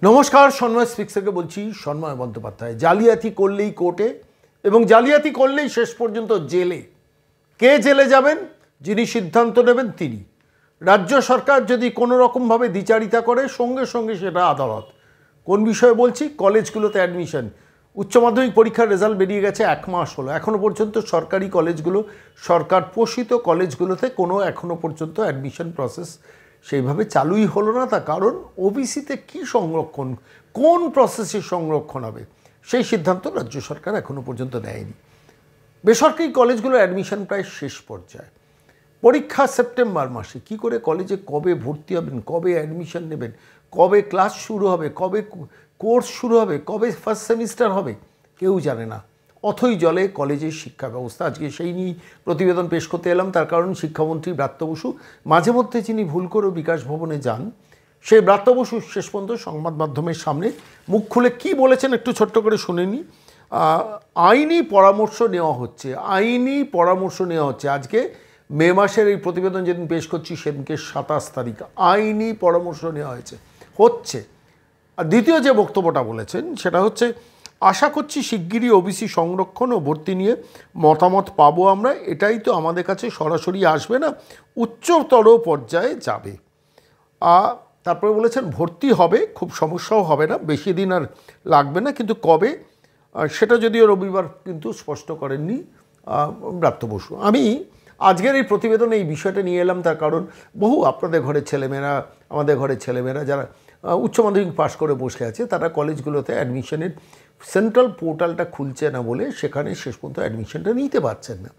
নমস্কার, সন্ময় স্পিক্স থেকে বলছি। সন্ময় বন্দ্যোপাধ্যায়। জালিয়াতি করলেই কোর্টে এবং জালিয়াতি করলেই শেষ পর্যন্ত জেলে। কে জেলে যাবেন? যিনি সিদ্ধান্ত নেবেন তিনি। রাজ্য সরকার যদি কোনো রকমভাবে দ্বিচারিতা করে সঙ্গে সঙ্গে সেটা আদালত। কোন বিষয়ে বলছি? কলেজগুলোতে অ্যাডমিশন। উচ্চ মাধ্যমিক পরীক্ষার রেজাল্ট বেরিয়ে গেছে, 1 মাস হলো। এখনও পর্যন্ত সরকারি কলেজগুলো, সরকার পোষিত কলেজগুলোতে কোনো এখনও পর্যন্ত অ্যাডমিশন প্রসেস সেইভাবে চালুই হলো না। তার কারণ ওবিসিতে কী সংরক্ষণ, কোন প্রসেসে সংরক্ষণ হবে সেই সিদ্ধান্ত রাজ্য সরকার এখনও পর্যন্ত নেয়নি। বেসরকারি কলেজগুলো অ্যাডমিশন প্রায় শেষ পর্যায়ে। পরীক্ষা সেপ্টেম্বর মাসে। কি করে কলেজে কবে ভর্তি হবেন, কবে অ্যাডমিশন নেবেন, কবে ক্লাস শুরু হবে, কবে কোর্স শুরু হবে, কবে ফার্স্ট সেমিস্টার হবে, কেউ জানে না। অথই জলে কলেজের শিক্ষা ব্যবস্থা। আজকে সেই নিয়েই প্রতিবেদন পেশ করতে এলাম। তার কারণ শিক্ষামন্ত্রী ব্রাত্য বসু মাঝে মধ্যে যিনি ভুল করেও বিকাশ ভবনে যান, সেই ব্রাত্য বসু শেষ পর্যন্ত সংবাদ মাধ্যমের সামনে মুখ খুলে কী বলেছেন একটু ছোট্ট করে শুনে নিই। আইনি পরামর্শ নেওয়া হচ্ছে, আইনি পরামর্শ নেওয়া হচ্ছে। আজকে মে মাসের এই প্রতিবেদন যেদিন পেশ করছি সেদিনকে 27 তারিখ। আইনি পরামর্শ নেওয়া হচ্ছে। আর দ্বিতীয় যে বক্তব্যটা বলেছেন সেটা হচ্ছে, আশা করছি শিগগিরই ওবিসি সংরক্ষণ ও ভর্তি নিয়ে মতামত পাবো আমরা। এটাই তো আমাদের কাছে সরাসরি আসবে না, উচ্চতর পর্যায়ে যাবে। তারপরে বলেছেন ভর্তি হবে, খুব সমস্যাও হবে না, বেশি দিন আর লাগবে না, কিন্তু কবে সেটা যদিও রবিবার কিন্তু স্পষ্ট করেননি ব্রাত্য বসু। আমি আজকের এই প্রতিবেদনে এই বিষয়টা নিয়ে এলাম তার কারণ বহু আপনাদের ঘরের ছেলেমেয়েরা, আমাদের ঘরের ছেলেমেয়েরা যারা উচ্চ মাধ্যমিক পাশ করে বসে আছে, তারা কলেজগুলোতে অ্যাডমিশনের সেন্ট্রাল পোর্টালটা খুলছে না বলে সেখানে শেষ পর্যন্ত অ্যাডমিশনটা নিতে পারছেন না।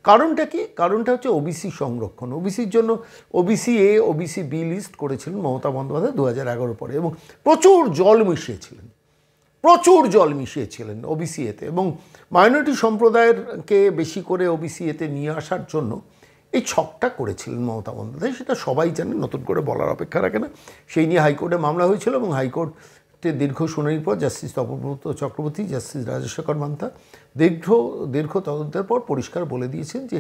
কারণটা কি? কারণটা হচ্ছে ওবিসি সংরক্ষণ। ওবিসির জন্য OBC A, OBC B list করেছিলেন মমতা বন্দ্যোপাধ্যায় 2011 পরে, এবং প্রচুর জল মিশিয়েছিলেন ওবিসি এতে, এবং মাইনরিটি সম্প্রদায়েরকে বেশি করে ওবিসি এতে নিয়ে আসার জন্য এই ছকটা করেছিলেন মমতা বন্দ্যোপাধ্যায়। সেটা সবাই জানেন, নতুন করে বলার অপেক্ষা রাখে না। সেই নিয়ে হাইকোর্টে মামলা হয়েছিল এবং হাইকোর্টে দীর্ঘ শুনানির পর জাস্টিস তপব্রত চক্রবর্তী, জাস্টিস রাজশেখর মান্থা দীর্ঘ তদন্তের পর পরিষ্কার বলে দিয়েছেন যে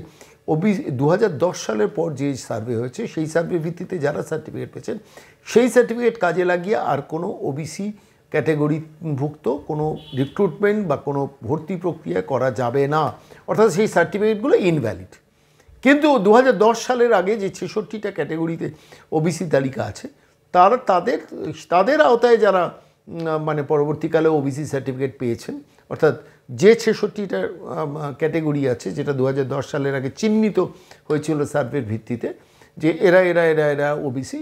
2010 সালের পর যে সার্ভে হয়েছে সেই সার্ভের ভিত্তিতে যারা সার্টিফিকেট পেয়েছেন সেই সার্টিফিকেট কাজে লাগিয়ে আর কোনো ওবিসি ক্যাটেগরিভুক্ত কোনো রিক্রুটমেন্ট বা কোনো ভর্তি প্রক্রিয়া করা যাবে না, অর্থাৎ সেই সার্টিফিকেটগুলো ইনভ্যালিড। কিন্তু 2010 সালের আগে যে 66টা ক্যাটেগরিতে ওবিসি তালিকা আছে, তাদের আওতায় যারা মানে পরবর্তীকালে ওবিসি সার্টিফিকেট পেয়েছেন, অর্থাৎ যে 66টা ক্যাটেগরি আছে যেটা 2010 সালের আগে চিহ্নিত হয়েছিল সার্ভের ভিত্তিতে যে এরা ওবিসি,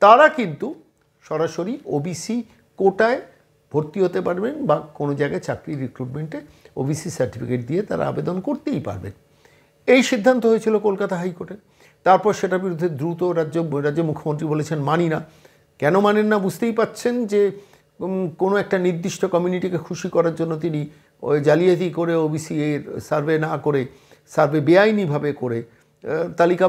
তারা কিন্তু সরাসরি ওবিসি কোটায় ভর্তি হতে পারবেন বা কোনো জায়গায় চাকরি রিক্রুটমেন্টে ওবিসি সার্টিফিকেট দিয়ে তারা আবেদন করতেই পারবেন। এই সিদ্ধান্ত হয়েছিল কলকাতা হাইকোর্টে। তারপর সেটার বিরুদ্ধে দ্রুত রাজ্য মুখ্যমন্ত্রী বলেছেন মানি না। কেন মানেন না বুঝতেই পাচ্ছেন যে কোনো একটা নির্দিষ্ট কমিউনিটিকে খুশি করার জন্য তিনি ওই জালিয়াতি করে ওবিসি এর সার্ভে না করে, সার্ভে বেআইনিভাবে করে তালিকা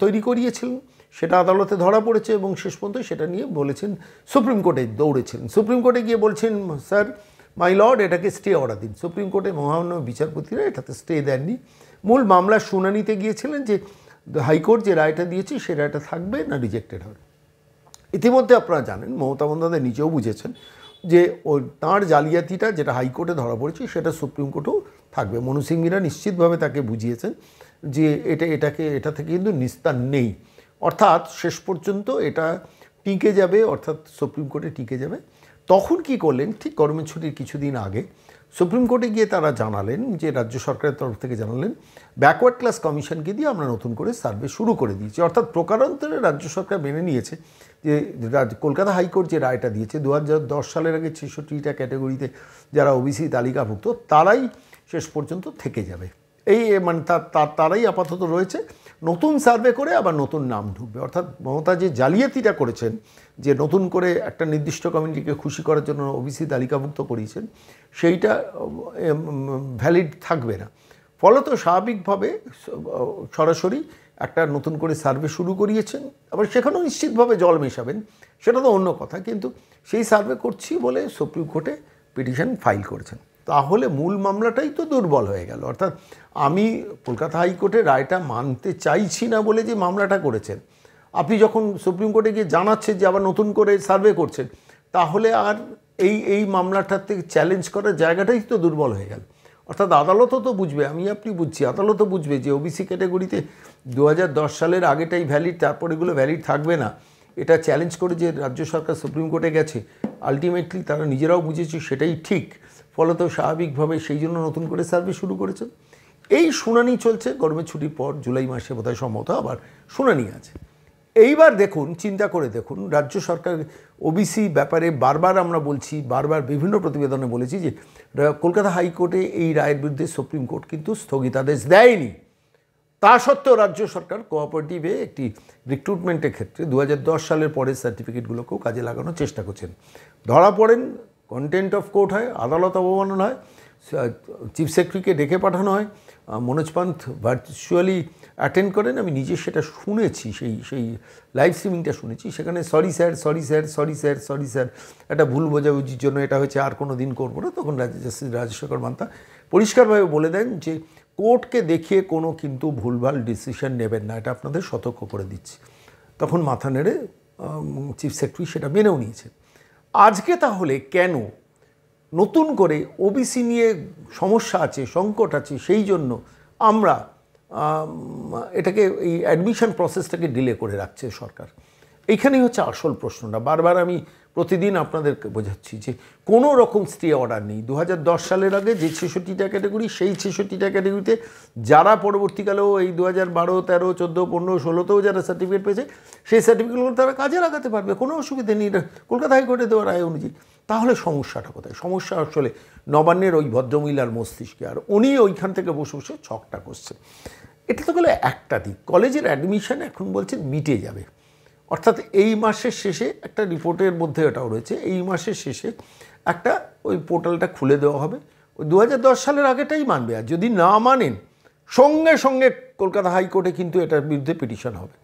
তৈরি করিয়েছিলেন। সেটা আদালতে ধরা পড়েছে এবং শেষ পর্যন্ত সেটা নিয়ে বলেছেন সুপ্রিম কোর্টে দৌড়েছিলেন। সুপ্রিম কোর্টে গিয়ে বলছেন স্যার মাই লর্ড, এটাকে স্টে অর্ডার দিন। সুপ্রিম কোর্টে মহামান্য বিচারপতিরা এটাতে স্টে দেননি। মূল মামলার শুনানিতে গিয়েছিলেন যে হাইকোর্ট যে রায়টা দিয়েছে সে রায়টা থাকবে না রিজেক্টেড হবে। ইতিমধ্যে আপনারা জানেন মমতা বন্দ্যোপাধ্যায় নিজেও বুঝেছেন যে তাঁর জালিয়াতিটা যেটা হাইকোর্টে ধরা পড়েছে সেটা সুপ্রিম কোর্টেও থাকবে। মনু সিং মীরা নিশ্চিতভাবে তাকে বুঝিয়েছেন যে এটা থেকে কিন্তু নিস্তার নেই, অর্থাৎ শেষ পর্যন্ত এটা টিকে যাবে, অর্থাৎ সুপ্রিম কোর্টে টিকে যাবে। তখন কি করলেন, ঠিক গরমের ছুটির কিছুদিন আগে সুপ্রিম কোর্টে গিয়ে তারা জানালেন যে রাজ্য সরকারের তরফ থেকে জানালেন ব্যাকওয়ার্ড ক্লাস কমিশনকে দিয়ে আমরা নতুন করে সার্ভে শুরু করে দিয়েছি। অর্থাৎ প্রকারান্তরে রাজ্য সরকার মেনে নিয়েছে যে কলকাতা হাইকোর্ট যে রায়টা দিয়েছে 2010 সালের আগে 66টা ক্যাটেগরিতে যারা ওবিসি তালিকাভুক্ত তারাই শেষ পর্যন্ত থেকে যাবে। এই মানে তারাই আপাতত রয়েছে, নতুন সার্ভে করে আবার নতুন নাম ঢুকবে। অর্থাৎ মমতা যে জালিয়াতিটা করেছেন যে নতুন করে একটা নির্দিষ্ট কমিউনিটিকে খুশি করার জন্য ওবিসি তালিকাভুক্ত করিয়েছেন সেইটা ভ্যালিড থাকবে না। ফলত স্বাভাবিকভাবে সরাসরি একটা নতুন করে সার্ভে শুরু করিয়েছেন, আবার সেখানেও নিশ্চিতভাবে জল মেশাবেন সেটা তো অন্য কথা, কিন্তু সেই সার্ভে করছি বলে সুপ্রিম কোর্টে পিটিশন ফাইল করেছেন। তাহলে মূল মামলাটাই তো দুর্বল হয়ে গেল। অর্থাৎ আমি কলকাতা হাইকোর্টের রায়টা মানতে চাইছি না বলে যে মামলাটা করেছেন, আপনি যখন সুপ্রিম কোর্টে গিয়ে জানাচ্ছেন যে আবার নতুন করে সার্ভে করছেন, তাহলে আর এই মামলাটার থেকে চ্যালেঞ্জ করার জায়গাটাই তো দুর্বল হয়ে গেল। অর্থাৎ আদালতও তো বুঝবে, আপনি বুঝছি, আদালতও বুঝবে যে ওবিসি ক্যাটাগরিতে 2010 সালের আগেটাই ভ্যালিড, তারপর এগুলো ভ্যালিড থাকবে না। এটা চ্যালেঞ্জ করে যে রাজ্য সরকার সুপ্রিম কোর্টে গেছে, আলটিমেটলি তারা নিজেরাও বুঝেছে সেটাই ঠিক, ফলত স্বাভাবিকভাবে সেই জন্য নতুন করে সার্ভে শুরু করেছেন। এই শুনানি চলছে, গরমের ছুটির পর জুলাই মাসে বোধহয় সম্ভবত আবার শুনানি আছে। এইবার দেখুন, চিন্তা করে দেখুন, রাজ্য সরকার ওবিসি ব্যাপারে বারবার আমরা বলছি, বারবার বিভিন্ন প্রতিবেদনে বলেছি যে কলকাতা হাইকোর্টে এই রায়ের বিরুদ্ধে সুপ্রিম কোর্ট কিন্তু স্থগিতাদেশ দেয়নি। তা সত্ত্বেও রাজ্য সরকার কোঅপারেটিভে একটি রিক্রুটমেন্টের ক্ষেত্রে 2010 সালের পরের সার্টিফিকেটগুলোকেও কাজে লাগানোর চেষ্টা করছেন। ধরা পড়েন, কন্টেন্ট অফ কোর্ট হয়, আদালত অবমাননা হয়, চিফ সেক্রেটারিকে ডেকে পাঠানো হয়, মনোজ পান্থ ভার্চুয়ালি অ্যাটেন্ড করেন। আমি নিজে সেটা শুনেছি, সেই লাইভ স্ট্রিমিংটা শুনেছি। সেখানে sorry sir, sorry sir, sorry sir, sorry sir, একটা ভুল বোঝাবুঝির জন্য এটা হয়েছে, আর কোনো দিন করবো না। তখন জাস্টিস রাজশেখর মান্তা পরিষ্কারভাবে বলে দেন যে কোর্টকে দেখিয়ে কোনো কিন্তু ভুলভাল ডিসিশন নেবেন না, এটা আপনাদের সতর্ক করে দিচ্ছি। তখন মাথা নেড়ে চিফ সেক্রেটারি সেটা মেনেও নিয়েছেন। আজকে তাহলে কেন নতুন করে ওবিসি নিয়ে সমস্যা আছে, সংকট আছে, সেই জন্য আমরা এটাকে এই অ্যাডমিশন প্রসেসটাকে ডিলে করে রাখছে সরকার? এইখানেই হচ্ছে আসল প্রশ্নটা। বারবার আমি প্রতিদিন আপনাদেরকে বোঝাচ্ছি যে কোনো রকম স্টে অর্ডার নেই। 2010 সালের আগে যে 66টা ক্যাটাগরি, সেই 66টা ক্যাটাগরিতে যারা পরবর্তীকালেও এই 2012, 13, 14, 15, 16তেও যারা সার্টিফিকেট পেয়েছে, সেই সার্টিফিকেটগুলো তারা কাজে লাগাতে পারবে, কোনো অসুবিধা নেই কলকাতা হাইকোর্টে দেওয়া রায় অনুযায়ী। তাহলে সমস্যাটা কোথায়? সমস্যা আসলে নবান্নের ওই ভদ্রমহিলার মস্তিষ্কে, আর উনি ওইখান থেকে বসে বসে ছকটা করছে। এটা তো গেলে একটা দিক। কলেজের অ্যাডমিশন এখন বলছে মিটে যাবে, অর্থাৎ এই মাসের শেষে, একটা রিপোর্টের মধ্যে এটাও রয়েছে, এই মাসের শেষে একটা ওই পোর্টালটা খুলে দেওয়া হবে। ওই 2010 সালের আগেটাই মানবে, আর যদি না মানেন সঙ্গে সঙ্গে কলকাতা হাইকোর্টে কিন্তু এটার বিরুদ্ধে পিটিশন হবে,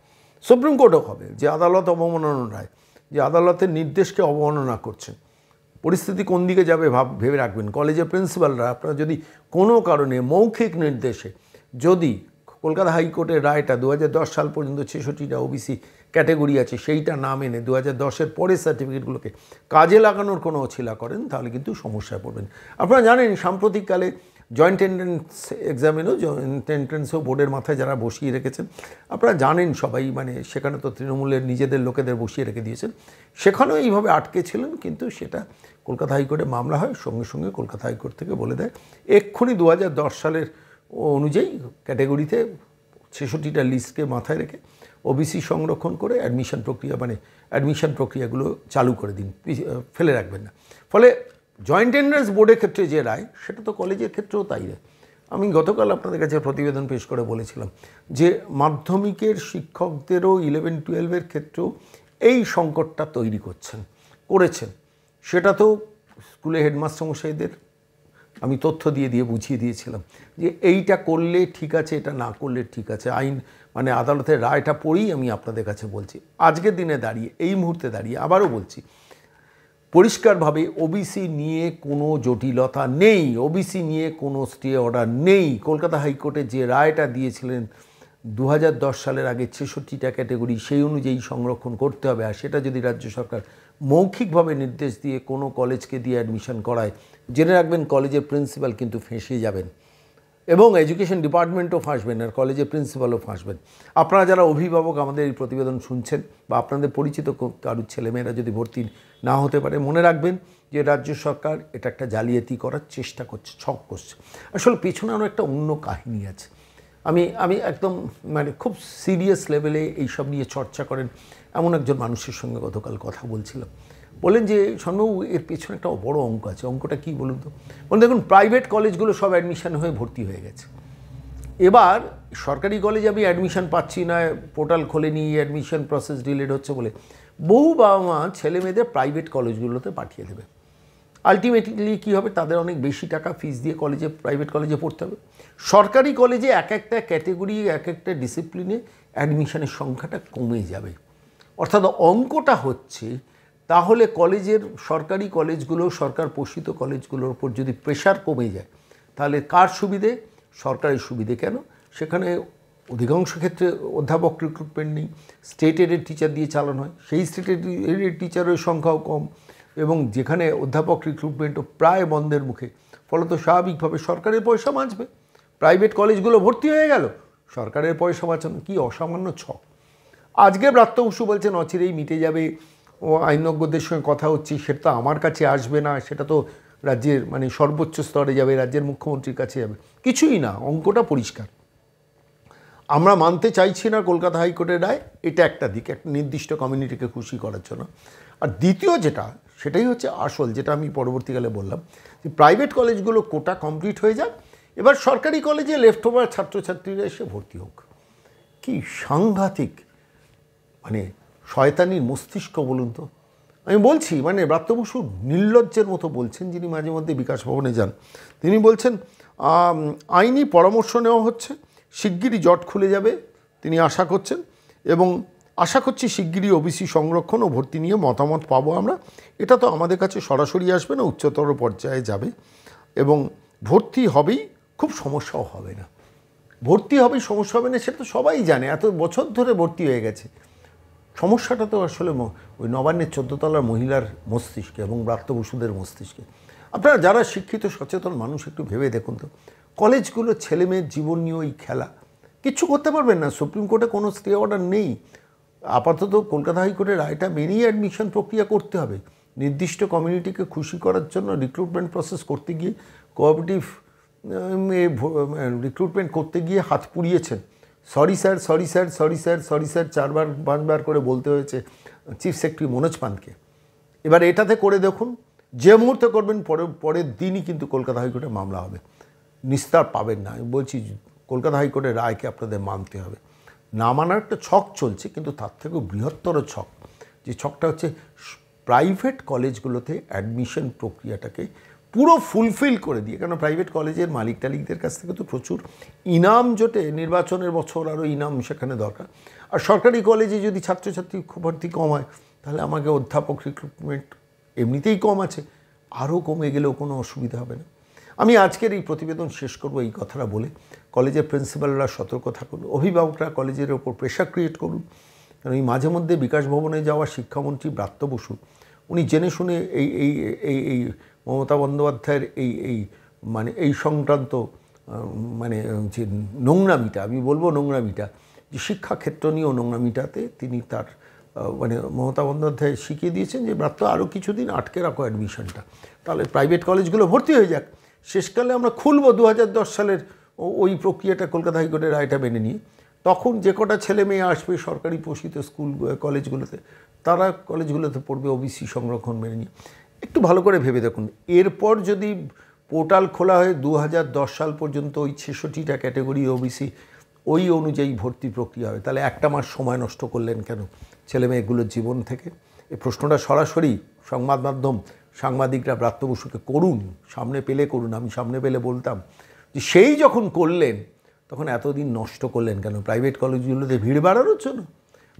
সুপ্রিম কোর্টও হবে, যে আদালত অবমাননা রায়, যে আদালতের নির্দেশকে অবমাননা করছেন। পরিস্থিতি কোন দিকে যাবে ভেবে রাখবেন। কলেজের প্রিন্সিপালরা আপনারা যদি কোনো কারণে মৌখিক নির্দেশে যদি কলকাতা হাইকোর্টের রায়টা 2010 সাল পর্যন্ত 66টা ওবিসি ক্যাটাগরি আছে সেইটা না মেনে 2010-এর পরের সার্টিফিকেটগুলোকে কাজে লাগানোর কোনো অছিলা করেন, তাহলে কিন্তু সমস্যায় পড়বেন। আপনারা জানেন সাম্প্রতিককালে জয়েন্ট এন্ট্রান্স এক্সামেরও, জয়েন্ট এন্ট্রান্সও বোর্ডের মাথায় যারা বসিয়ে রেখেছেন, আপনারা জানেন সবাই, মানে সেখানে তো তৃণমূলের নিজেদের লোকেদের বসিয়ে রেখে দিয়েছেন, সেখানেও এইভাবে আটকে ছিলেন। কিন্তু সেটা কলকাতা হাইকোর্টে মামলা হয়, সঙ্গে সঙ্গে কলকাতা হাইকোর্ট থেকে বলে দেয় এক্ষুনি 2010 সালের অনুযায়ী ক্যাটাগরিতে 66টা লিস্টকে মাথায় রেখে ওবিসি সংরক্ষণ করে অ্যাডমিশন প্রক্রিয়া, মানে অ্যাডমিশন প্রক্রিয়াগুলো চালু করে দিন, ফেলে রাখবেন না। ফলে জয়েন্ট এন্ট্রান্স বোর্ডের ক্ষেত্রে যে রায়, সেটা তো কলেজের ক্ষেত্রেও তাই রায়। আমি গতকাল আপনাদের কাছে প্রতিবেদন পেশ করে বলেছিলাম যে মাধ্যমিকের শিক্ষকদেরও 11-12-এর ক্ষেত্রেও এই সংকটটা তৈরি করেছেন। সেটা তো স্কুলে হেডমাস্টারমশাইদের আমি তথ্য দিয়ে বুঝিয়ে দিয়েছিলাম যে এইটা করলে ঠিক আছে, এটা না করলে ঠিক আছে। আইন মানে আদালতের রায়টা পড়েই আমি আপনাদের কাছে বলছি। আজকের দিনে দাঁড়িয়ে, এই মুহূর্তে দাঁড়িয়ে আবারও বলছি পরিষ্কারভাবে, ওবিসি নিয়ে কোনো জটিলতা নেই, ওবিসি নিয়ে কোনো স্টে অর্ডার নেই। কলকাতা হাইকোর্টে যে রায়টা দিয়েছিলেন 2010 সালের আগে 66টা ক্যাটাগরি সেই অনুযায়ী সংরক্ষণ করতে হবে, আর সেটা যদি রাজ্য সরকার মৌখিকভাবে নির্দেশ দিয়ে কোনো কলেজকে দিয়ে অ্যাডমিশন করায়, জেনে রাখবেন কলেজের প্রিন্সিপাল কিন্তু ফেঁসে যাবেন, এবং এডুকেশন ডিপার্টমেন্টও ফাঁসবেন, আর কলেজের প্রিন্সিপালও ফাঁসবেন। আপনারা যারা অভিভাবক আমাদের এই প্রতিবেদন শুনছেন, বা আপনাদের পরিচিত কারুর ছেলেমেয়েরা যদি ভর্তি না হতে পারে, মনে রাখবেন যে রাজ্য সরকার এটা একটা জালিয়াতি করার চেষ্টা করছে, ছক করছে। আসলে পেছনে আরও একটা অন্য কাহিনী আছে। আমি একদম মানে খুব সিরিয়াস লেভেলে এইসব নিয়ে চর্চা করেন এমন একজন মানুষের সঙ্গে গতকাল কথা বলছিলাম। বলেন যে শর্মাবু, এর পেছনে একটা বড় অঙ্ক আছে। অঙ্কটা কী বলুন তো? বলুন, দেখুন প্রাইভেট কলেজগুলো সব অ্যাডমিশন হয়ে ভর্তি হয়ে গেছে, এবার সরকারি কলেজে আমি অ্যাডমিশন পাচ্ছি না, পোর্টাল খোলেনি, অ্যাডমিশন প্রসেস ডিলেড হচ্ছে বলে বহু বাবা মা ছেলে মেয়েদের প্রাইভেট কলেজগুলোতে পাঠিয়ে দেবে। আলটিমেটলি কী হবে? তাদের অনেক বেশি টাকা ফিস দিয়ে প্রাইভেট কলেজে পড়তে হবে। সরকারি কলেজে এক একটা ক্যাটেগরি, এক একটা ডিসিপ্লিনে অ্যাডমিশনের সংখ্যাটা কমে যাবে। অর্থাৎ অঙ্কটা হচ্ছে, তাহলে সরকারি কলেজগুলো, সরকার পোষিত কলেজগুলোর উপর যদি প্রেশার কমে যায়, তাহলে কার সুবিধে? সরকারের সুবিধে। কেন? সেখানে অধিকাংশ ক্ষেত্রে অধ্যাপক রিক্রুটমেন্ট নেই, স্টেট এডেড টিচার দিয়ে চালানো হয়, সেই স্টেট এডেড টিচারের সংখ্যাও কম, এবং যেখানে অধ্যাপক রিক্রুটমেন্টও প্রায় বন্ধের মুখে, ফলত স্বাভাবিকভাবে সরকারের পয়সা বাঁচবে, প্রাইভেট কলেজগুলো ভর্তি হয়ে গেল, সরকারের পয়সা বাঁচানো কি অসামান্য ছক। আজকে ব্রাত্য বসু বলছেন অচিরেই মিটে যাবে, ও আইনজ্ঞদের সঙ্গে কথা হচ্ছে, সেটা আমার কাছে আসবে না, সেটা তো রাজ্যের মানে সর্বোচ্চ স্তরে যাবে, রাজ্যের মুখ্যমন্ত্রীর কাছে যাবে। কিছুই না, অঙ্কটা পরিষ্কার। আমরা মানতে চাইছি না কলকাতা হাইকোর্টের রায়, এটা একটা দিক, একটা নির্দিষ্ট কমিউনিটিকে খুশি করার জন্য। আর দ্বিতীয় যেটা, সেটাই হচ্ছে আসল, যেটা আমি পরবর্তীকালে বললাম, যে প্রাইভেট কলেজগুলো কোটা কমপ্লিট হয়ে যাক, এবার সরকারি কলেজে লেফট ওভার ছাত্রছাত্রীরা এসে ভর্তি হোক। কি সাংঘাতিক মানে শয়তানির মস্তিষ্ক বলুন তো। আমি বলছি মানে ব্রাত্য বসু নির্লজ্জের মতো বলছেন, যিনি মাঝে মধ্যে বিকাশ ভবনে যান। তিনি বলছেন আইনি পরামর্শ নেওয়া হচ্ছে, শিগগিরই জট খুলে যাবে তিনি আশা করছেন, এবং আশা করছি শিগগিরই ওবিসি সংরক্ষণ ও ভর্তি নিয়ে মতামত পাবো আমরা। এটা তো আমাদের কাছে সরাসরি আসবে না, উচ্চতর পর্যায়ে যাবে, এবং ভর্তি হবেই, খুব সমস্যাও হবে না। ভর্তি হবেই, সমস্যা হবে না, সেটা তো সবাই জানে, এত বছর ধরে ভর্তি হয়ে গেছে। সমস্যাটা তো আসলে ওই নবান্নের 14 তলার মহিলার মস্তিষ্কে এবং ব্রাত্য বসুদের মস্তিষ্কে। আপনারা যারা শিক্ষিত সচেতন মানুষ একটু ভেবে দেখুন তো, কলেজগুলো ছেলেমেয়ের জীবন নিয়ে ওই খেলা, কিচ্ছু করতে পারবেন না, সুপ্রিম কোর্টে কোনো স্টে অর্ডার নেই। আপাতত কলকাতা হাইকোর্টের রায়টা মেনেই অ্যাডমিশন প্রক্রিয়া করতে হবে। নির্দিষ্ট কমিউনিটিকে খুশি করার জন্য রিক্রুটমেন্ট প্রসেস করতে গিয়ে, কোঅপারেটিভ রিক্রুটমেন্ট করতে গিয়ে হাত পুড়িয়েছেন। Sorry sir, sorry sir, sorry sir, sorry sir 4-5বার করে বলতে হয়েছে চিফ সেক্রেটারি মনোজ পান্তকে। এবার এটাতে করে দেখুন, যে মুহূর্তে করবেন পরের দিনই কিন্তু কলকাতা হাইকোর্টে মামলা হবে, নিস্তার পাবেন না। আমি বলছি কলকাতা হাইকোর্টের রায়কে আপনাদের মানতে হবে। না মানার একটা ছক চলছে, কিন্তু তার থেকেও বৃহত্তর ছক, যে ছকটা হচ্ছে প্রাইভেট কলেজগুলোতে অ্যাডমিশন প্রক্রিয়াটাকে পুরো ফুলফিল করে দিয়ে, কারণ প্রাইভেট কলেজের মালিক টালিকদের কাছ থেকে তো প্রচুর ইনাম জোটে, নির্বাচনের বছর আরও ইনাম সেখানে দরকার। আর সরকারি কলেজে যদি ছাত্রছাত্রী ভর্তি কম হয়, তাহলে আমাকে অধ্যাপক রিক্রুটমেন্ট এমনিতেই কম আছে, আরও কমে গেলেও কোনো অসুবিধা হবে না। আমি আজকের এই প্রতিবেদন শেষ করব এই কথাটা বলে, কলেজের প্রিন্সিপালরা সতর্ক থাকুন, অভিভাবকরা কলেজের ওপর প্রেশার ক্রিয়েট করুন। কারণ এই মাঝে মধ্যে বিকাশ ভবনে যাওয়া শিক্ষামন্ত্রী ব্রাত্য বসু, উনি জেনে শুনে এই মমতা বন্দ্যোপাধ্যায়ের মানে এই সংক্রান্ত মানে যে নোংরামিটা, আমি বলবো নোংরামিটা, যে শিক্ষাক্ষেত্র নিয়েও নোংরামিটাতে তিনি তার মানে মমতা বন্দ্যোপাধ্যায় শিখিয়ে দিয়েছেন যে ব্রাত্য আরও কিছুদিন আটকে রাখো অ্যাডমিশনটা, তাহলে প্রাইভেট কলেজগুলো ভর্তি হয়ে যাক, শেষকালে আমরা খুলবো 2010 সালের ওই প্রক্রিয়াটা কলকাতা হাইকোর্টের রায়টা মেনে নিয়ে। তখন যে কটা ছেলে মেয়ে আসবে সরকারি পোষিত স্কুল কলেজগুলোতে, তারা কলেজগুলোতে পড়বে ওবিসি সংরক্ষণ মেনে নিয়ে। একটু ভালো করে ভেবে দেখুন, এরপর যদি পোর্টাল খোলা হয় 2010 সাল পর্যন্ত ওই 66টা ক্যাটেগরি ওবিসি ওই অনুযায়ী ভর্তি প্রক্রিয়া হবে, তাহলে একটা মাস সময় নষ্ট করলেন কেন ছেলেমেয়েগুলোর জীবন থেকে? এই প্রশ্নটা সরাসরি সংবাদ মাধ্যম, সাংবাদিকরা ব্রাত্য বসুকে করুন, সামনে পেলে করুন। আমি সামনে পেলে বলতাম যে সেই যখন করলেন তখন এতদিন নষ্ট করলেন কেন প্রাইভেট কলেজগুলোতে ভিড় বাড়ানোর জন্য?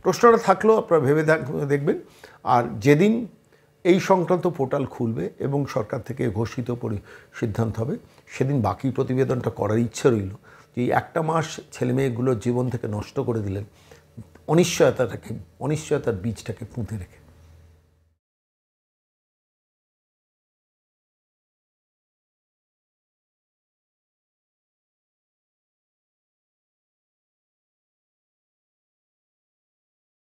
প্রশ্নটা থাকলেও আপনারা ভেবে দেখবেন। আর যেদিন এই সংক্রান্ত পোর্টাল খুলবে এবং সরকার থেকে ঘোষিত সিদ্ধান্ত হবে, সেদিন বাকি প্রতিবেদনটা করার ইচ্ছে রইল, যে এই একটা মাস ছেলেমেয়েগুলোর জীবন থেকে নষ্ট করে দিলেন অনিশ্চয়তার বীজটাকে পুঁতে রেখে।